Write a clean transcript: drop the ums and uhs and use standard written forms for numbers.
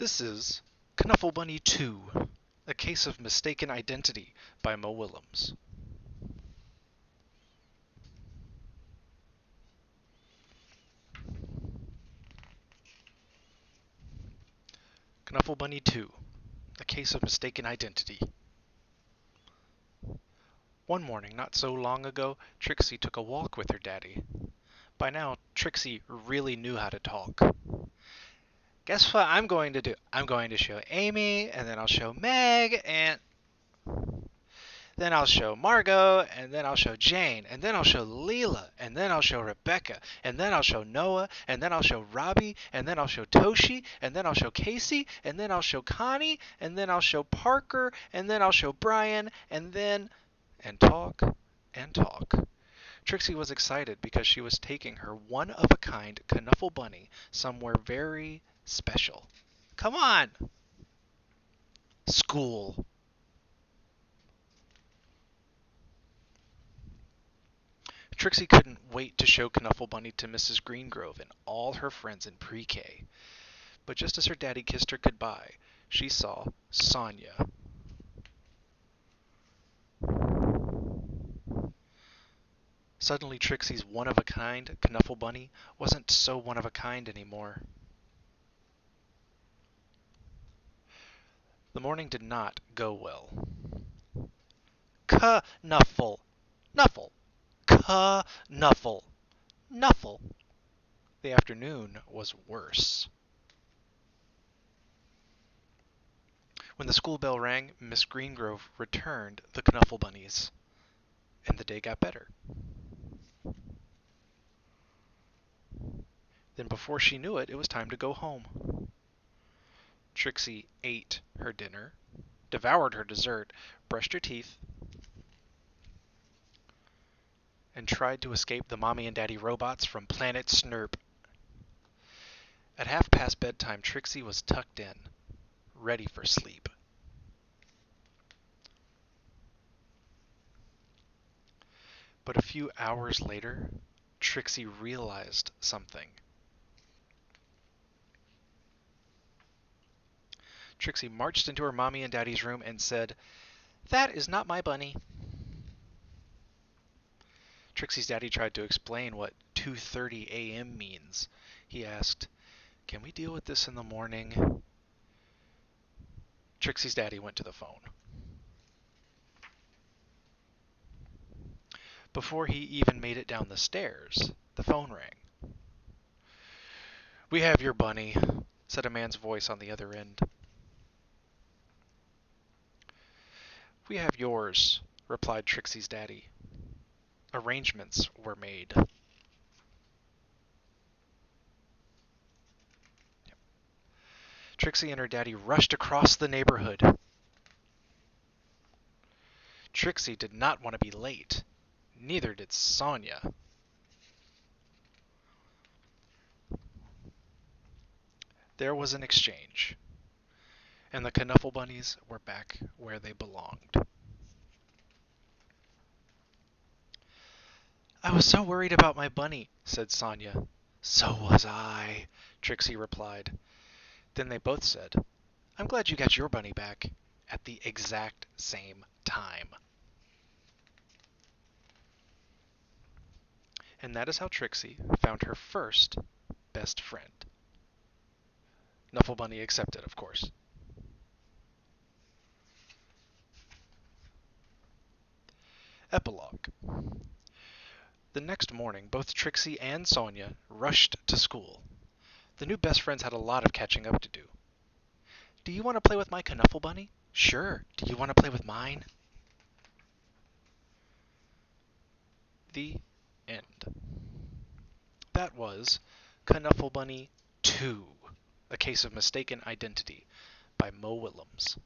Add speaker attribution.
Speaker 1: This is Knuffle Bunny Too, A Case of Mistaken Identity by Mo Willems. Knuffle Bunny 2, A Case of Mistaken Identity. One morning not so long ago, Trixie took a walk with her daddy. By now, Trixie really knew how to talk. Guess what I'm going to do? I'm going to show Amy, and then I'll show Meg, and then I'll show Margot, and then I'll show Jane, and then I'll show Leela, and then I'll show Rebecca, and then I'll show Noah, and then I'll show Robbie, and then I'll show Toshi, and then I'll show Casey, and then I'll show Connie, and then I'll show Parker, and then I'll show Brian, and then... and talk, and talk. Trixie was excited because she was taking her one-of-a-kind Knuffle Bunny somewhere very special. Come on! School. Trixie couldn't wait to show Knuffle Bunny to Mrs. Greengrove and all her friends in pre-K. But just as her daddy kissed her goodbye, she saw Sonia. Suddenly Trixie's one-of-a-kind Knuffle Bunny wasn't so one-of-a-kind anymore. The morning did not go well. Knuffle, Knuffle, Knuffle, Knuffle. The afternoon was worse. When the school bell rang, Miss Greengrove returned the Knuffle Bunnies, and the day got better. Then before she knew it, it was time to go home. Trixie ate her dinner, devoured her dessert, brushed her teeth, and tried to escape the Mommy and Daddy robots from Planet Snurp. At 1:30 bedtime, Trixie was tucked in, ready for sleep. But a few hours later, Trixie realized something. Trixie marched into her Mommy and Daddy's room and said, "That is not my bunny." Trixie's daddy tried to explain what 2:30 a.m. means. He asked, "Can we deal with this in the morning?" Trixie's daddy went to the phone. Before he even made it down the stairs, the phone rang. "We have your bunny," said a man's voice on the other end. "We have yours," replied Trixie's daddy. Arrangements were made. Trixie and her daddy rushed across the neighborhood. Trixie did not want to be late. Neither did Sonia. There was an exchange, and the Knuffle Bunnies were back where they belonged. "I was so worried about my bunny," said Sonia. "So was I," Trixie replied. Then they both said, "I'm glad you got your bunny back," at the exact same time. And that is how Trixie found her first best friend. Knuffle Bunny accepted, of course. Epilogue. The next morning, both Trixie and Sonia rushed to school. The new best friends had a lot of catching up to do. "Do you want to play with my Knuffle Bunny?" "Sure. Do you want to play with mine?" The end. That was Knuffle Bunny 2, A Case of Mistaken Identity by Mo Willems.